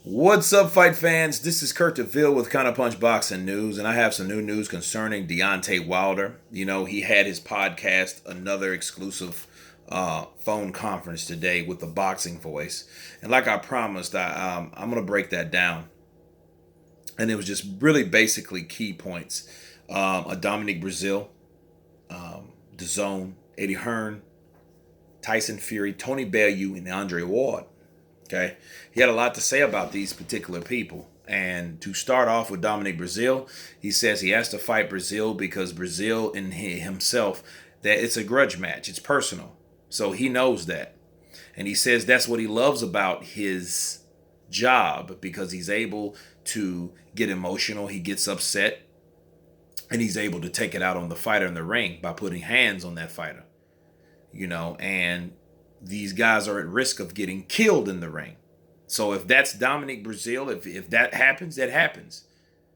What's up, fight fans? This is Kurt DeVille with Counterpunch Boxing News, and I have some new news concerning Deontay Wilder. You know, he had his podcast, another exclusive phone conference today with the Boxing Voice, and like I promised, I'm gonna break that down. And it was just really basically key points. A Dominic Brazil, DAZN, Eddie Hearn, Tyson Fury, Tony Bellew, and Andre Ward. Okay, he had a lot to say about these particular people. And to start off with Dominic Brazil, he says he has to fight Brazil because Brazil in himself, that it's a grudge match. It's personal. So he knows that. And he says that's what he loves about his job because he's able to get emotional. He gets upset and he's able to take it out on the fighter in the ring by putting hands on that fighter. And these guys are at risk of getting killed in the ring. So if that's Dominic Brazil, if that happens, that happens.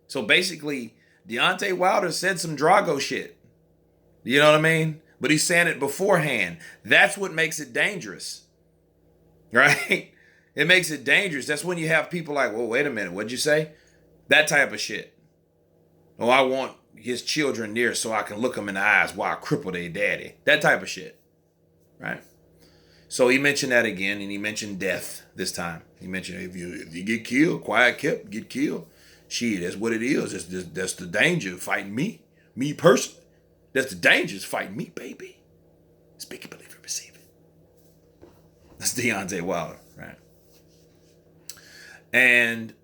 So basically, Deontay Wilder said some Drago shit. You know what I mean? But he's saying it beforehand. That's what makes it dangerous. Right? It makes it dangerous. That's when you have people like, well, wait a minute, what'd you say? That type of shit. Oh, I want his children near so I can look them in the eyes while I cripple their daddy. That type of shit. Right? So he mentioned that again, and he mentioned death this time. He mentioned if you get killed, quiet kept, get killed. Shit, that's what it is. That's the danger of fighting me personally. That's the danger is fighting me, baby. Speak it, believe it, receive it. That's Deontay Wilder, right? And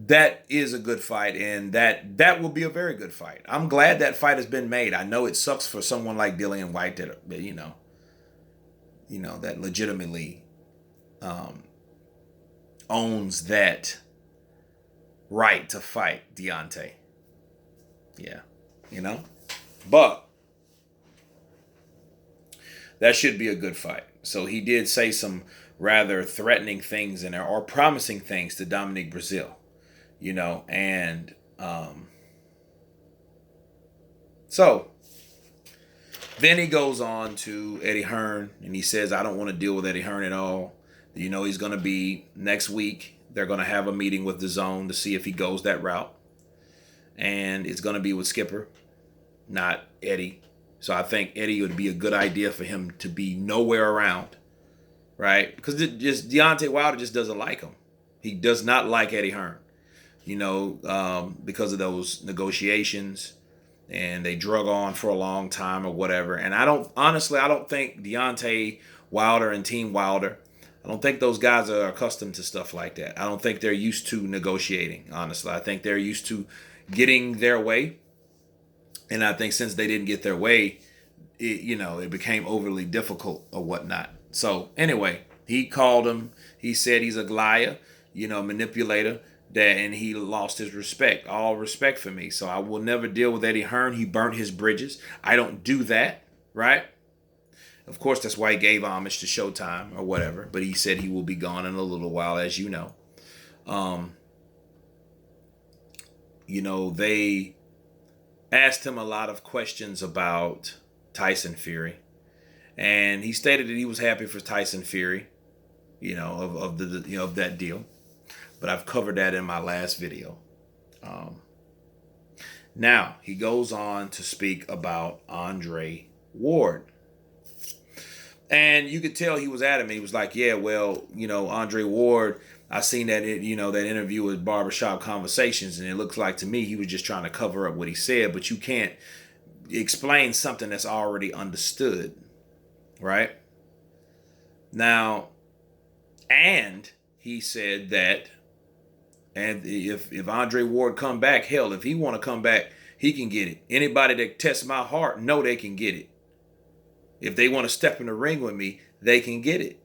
that is a good fight, and that will be a very good fight. I'm glad that fight has been made. I know it sucks for someone like Dillian White that that legitimately owns that right to fight Deontay. Yeah, but that should be a good fight. So he did say some rather threatening things in there or promising things to Dominic Brazil. And so then he goes on to Eddie Hearn and he says, I don't want to deal with Eddie Hearn at all. He's going to be next week. They're going to have a meeting with DAZN to see if he goes that route. And it's going to be with Skipper, not Eddie. So I think Eddie would be a good idea for him to be nowhere around, right? Because Deontay Wilder just doesn't like him. He does not like Eddie Hearn. Because of those negotiations, and they drug on for a long time or whatever. And I don't think Deontay Wilder and Team Wilder, I don't think those guys are accustomed to stuff like that. I don't think they're used to negotiating, honestly. I think they're used to getting their way. And I think since they didn't get their way, it became overly difficult or whatnot. So anyway, he called him. He said he's a liar, manipulator. And he lost his respect, all respect for me. So I will never deal with Eddie Hearn. He burnt his bridges. I don't do that, right? Of course, that's why he gave homage to Showtime or whatever. But he said he will be gone in a little while, as you know. They asked him a lot of questions about Tyson Fury. And he stated that he was happy for Tyson Fury, of that deal. But I've covered that in my last video. Now, he goes on to speak about Andre Ward. And you could tell he was adamant. He was like, yeah, well, Andre Ward, I seen that, that interview with Barbershop Conversations, and it looks like to me he was just trying to cover up what he said, but you can't explain something that's already understood, right? Now, and he said that, and if Andre Ward come back, hell, if he want to come back, he can get it. Anybody that tests my heart know they can get it. If they want to step in the ring with me, they can get it.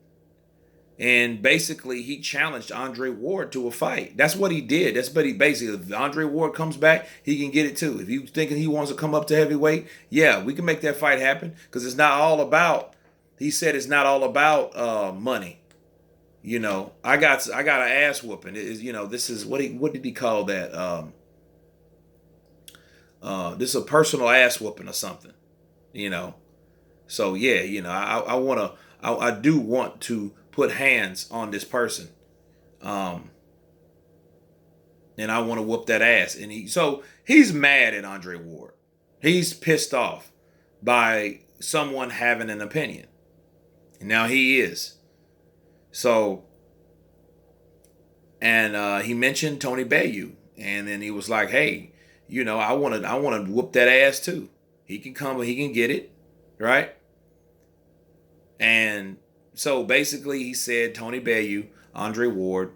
And basically, he challenged Andre Ward to a fight. That's what he did. That's what he basically, if Andre Ward comes back, he can get it too. If you thinking he wants to come up to heavyweight, yeah, we can make that fight happen. Because it's not all about, he said it's not all about money. I got an ass whooping. This is what did he call that? This is a personal ass whooping or something. So yeah, I do want to put hands on this person. And I want to whoop that ass. And he's mad at Andre Ward. He's pissed off by someone having an opinion. And now he is. So, and he mentioned Tony Bellew. And then he was like, hey, I want to whoop that ass too. He can come, he can get it. Right? And so basically he said Tony Bellew, Andre Ward,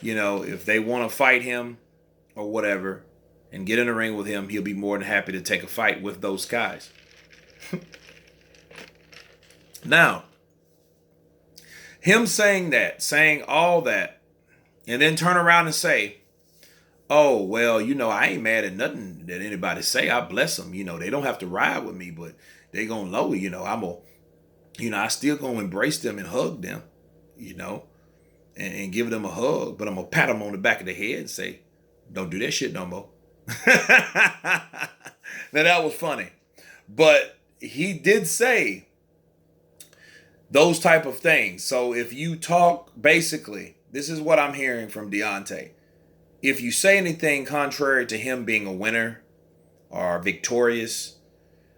if they want to fight him or whatever and get in the ring with him, he'll be more than happy to take a fight with those guys. Now, him saying all that, and then turn around and say, oh, well, I ain't mad at nothing that anybody say. I bless them. They don't have to ride with me, but they gonna know, I still gonna embrace them and hug them, and give them a hug, but I'm gonna pat them on the back of the head and say, don't do that shit no more. Now that was funny. But he did say those type of things. So if you talk, basically, this is what I'm hearing from Deontay. If you say anything contrary to him being a winner or victorious,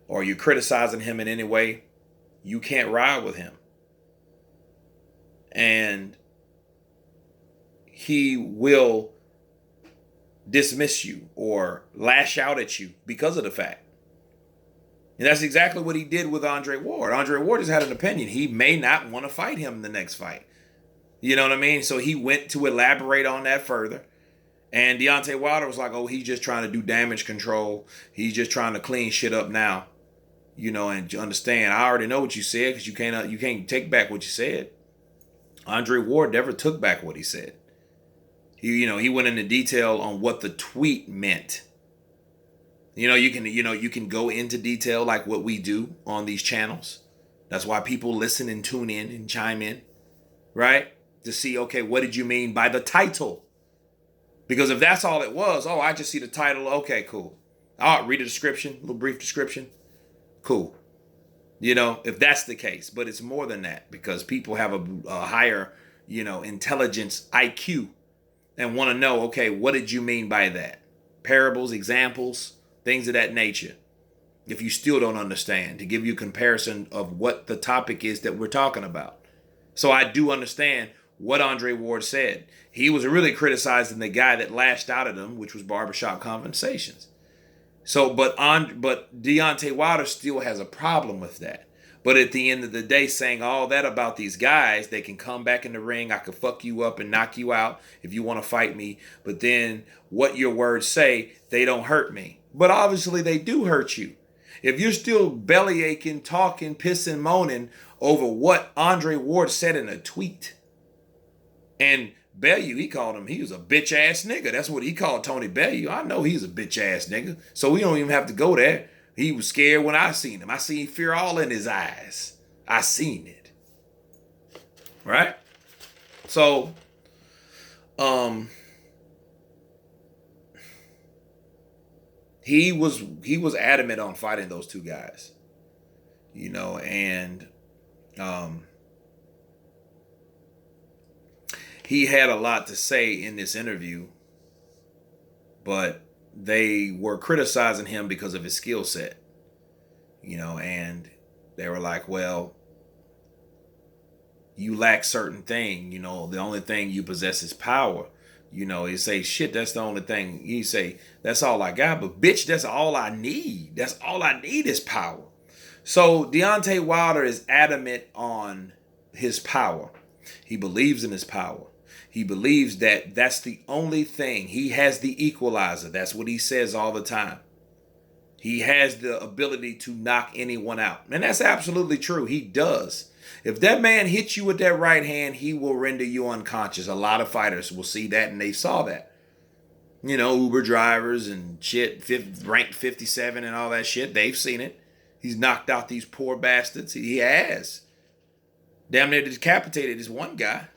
or you're criticizing him in any way, you can't ride with him. And he will dismiss you or lash out at you because of the fact. And that's exactly what he did with Andre Ward. Andre Ward has had an opinion. He may not want to fight him in the next fight. You know what I mean? So he went to elaborate on that further. And Deontay Wilder was like, oh, he's just trying to do damage control. He's just trying to clean shit up now. And you understand, I already know what you said because you can't take back what you said. Andre Ward never took back what he said. He went into detail on what the tweet meant. You can go into detail like what we do on these channels. That's why people listen and tune in and chime in, right? To see, okay, what did you mean by the title? Because if that's all it was, I just see the title. Okay, cool. I'll read a description, a little brief description. Cool. If that's the case, but it's more than that because people have a higher, intelligence IQ and want to know, okay, what did you mean by that? Parables, examples, things of that nature. If you still don't understand, to give you a comparison of what the topic is that we're talking about. So I do understand what Andre Ward said. He was really criticizing the guy that lashed out at him, which was Barbershop Conversations. So, but Deontay Wilder still has a problem with that. But at the end of the day, saying all that about these guys, they can come back in the ring. I could fuck you up and knock you out if you want to fight me. But then what your words say, they don't hurt me. But obviously they do hurt you. If you're still belly aching, talking, pissing, moaning over what Andre Ward said in a tweet. And Bellew, he was a bitch ass nigga. That's what he called Tony Bellew. I know he's a bitch ass nigga. So we don't even have to go there. He was scared when I seen him. I seen fear all in his eyes. I seen it. Right? So, he was adamant on fighting those two guys. And he had a lot to say in this interview, but they were criticizing him because of his skill set, and they were like, well, you lack certain thing, the only thing you possess is power. He say, shit, that's the only thing. He say, that's all I got, but bitch, that's all I need. That's all I need is power. So Deontay Wilder is adamant on his power. He believes in his power. He believes that that's the only thing. He has the equalizer. That's what he says all the time. He has the ability to knock anyone out. And that's absolutely true. He does. If that man hits you with that right hand, he will render you unconscious. A lot of fighters will see that, and they saw that. Uber drivers and shit, ranked 57 and all that shit, they've seen it. He's knocked out these poor bastards. He has. Damn near decapitated this one guy.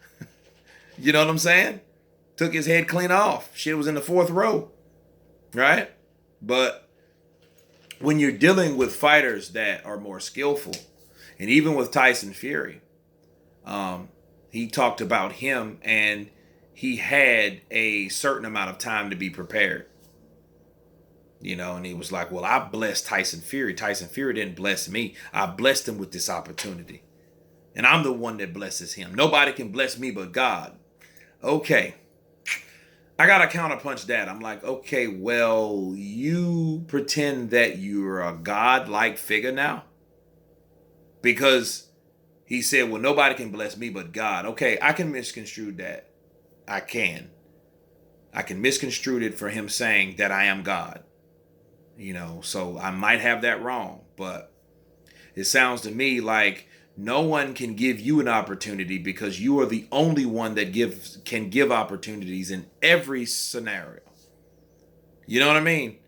You know what I'm saying? Took his head clean off. Shit was in the fourth row. Right? But when you're dealing with fighters that are more skillful, and even with Tyson Fury, He talked about him, and he had a certain amount of time to be prepared. And he was like, well, I blessed Tyson Fury. Tyson Fury didn't bless me. I blessed him with this opportunity. And I'm the one that blesses him. Nobody can bless me but God. Okay. I got to counterpunch that. I'm like, okay, well, you pretend that you're a God-like figure now? Because he said, well, nobody can bless me but God. Okay, I can misconstrue that. I can misconstrue it for him saying that I am God. So I might have that wrong, but it sounds to me like no one can give you an opportunity because you are the only one that can give opportunities in every scenario. You know what I mean?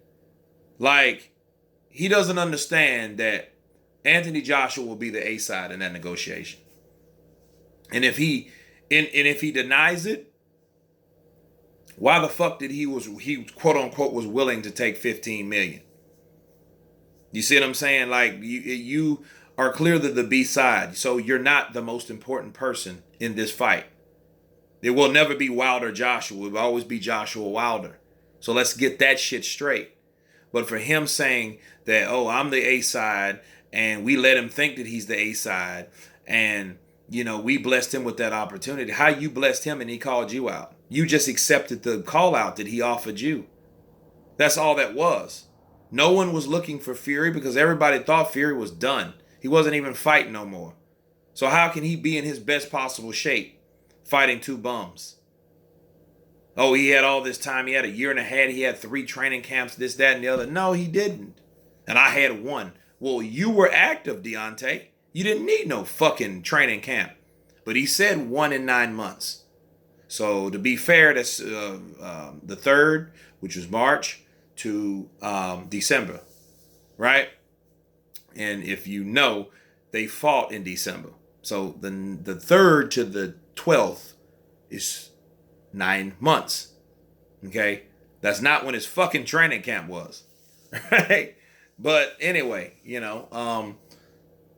Like, he doesn't understand that Anthony Joshua will be the A side in that negotiation. And if he denies it, why the fuck did he quote unquote was willing to take 15 million? You see what I'm saying? Like, you are clearly the B side, so you're not the most important person in this fight. It will never be Wilder Joshua. It will always be Joshua Wilder. So let's get that shit straight. But for him saying that, oh, I'm the A side, and we let him think that he's the A side, and we blessed him with that opportunity. How you blessed him and he called you out? You just accepted the call out that he offered you. That's all that was. No one was looking for Fury because everybody thought Fury was done. He wasn't even fighting no more. So how can he be in his best possible shape fighting two bums? Oh, he had all this time. He had a year and a half. He had 3 training camps, this, that, and the other. No, he didn't. And I had 1. Well, you were active, Deontay. You didn't need no fucking training camp. But he said 1 in 9 months. So to be fair, that's the 3rd, which was March, to December, right? And if you know, they fought in December. So the 3rd to the 12th is 9 months. Okay? That's not when his fucking training camp was. Right? But anyway,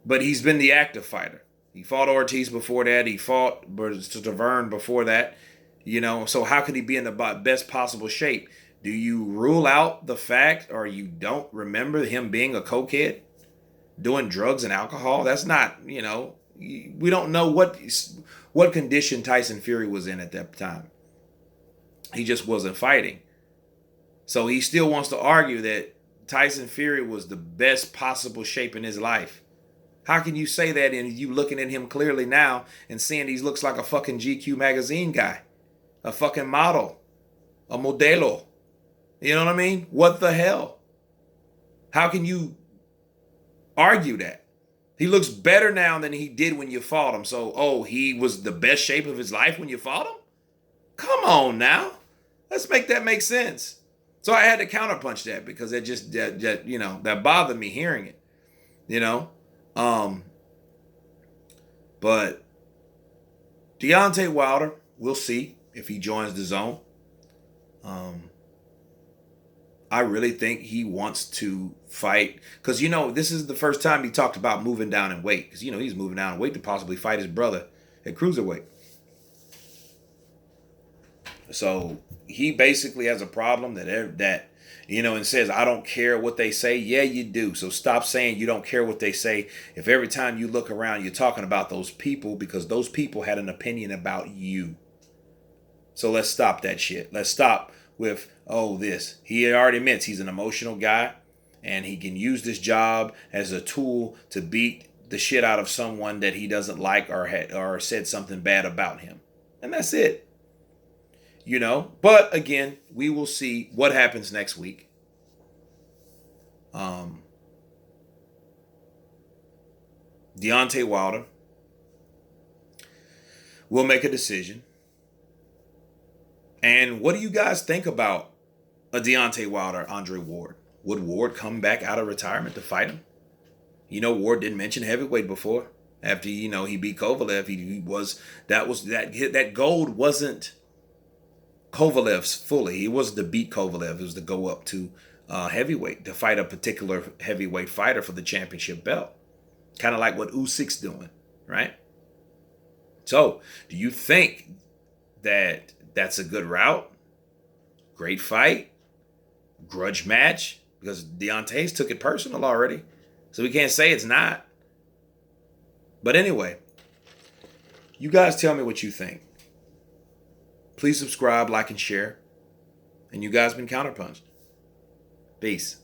but he's been the active fighter. He fought Ortiz before that. He fought Tavern before that. So how could he be in the best possible shape? Do you rule out the fact, or you don't remember him being a cokehead, doing drugs and alcohol? That's not, we don't know what condition Tyson Fury was in at that time. He just wasn't fighting. So he still wants to argue that Tyson Fury was the best possible shape in his life. How can you say that and you looking at him clearly now and seeing he looks like a fucking GQ magazine guy, a fucking model, a modelo? You know what I mean? What the hell? How can you argue that? He looks better now than he did when you fought him. So, he was the best shape of his life when you fought him? Come on now. Let's make that make sense. So I had to counterpunch that because that bothered me hearing it. But Deontay Wilder, we'll see if he joins the zone. I really think he wants to fight because, this is the first time he talked about moving down in weight because, he's moving down in weight to possibly fight his brother at cruiserweight. So he basically has a problem that and says, I don't care what they say. Yeah, you do. So stop saying you don't care what they say. If every time you look around, you're talking about those people because those people had an opinion about you. So let's stop that shit. Let's stop with, this. He already admits he's an emotional guy and he can use this job as a tool to beat the shit out of someone that he doesn't like or said something bad about him. And that's it. But again, we will see what happens next week. Deontay Wilder will make a decision. And what do you guys think about a Deontay Wilder, Andre Ward? Would Ward come back out of retirement to fight him? Ward didn't mention heavyweight before. After, he beat Kovalev, that gold wasn't Kovalev's fully. He was to beat Kovalev. It was to go up to heavyweight to fight a particular heavyweight fighter for the championship belt. Kind of like what Usyk's doing, right? So, do you think that that's a good route? Great fight? Grudge match? Because Deontay's took it personal already. So we can't say it's not. But anyway, you guys tell me what you think. Please subscribe, like, and share. And you guys been Counterpunched. Peace.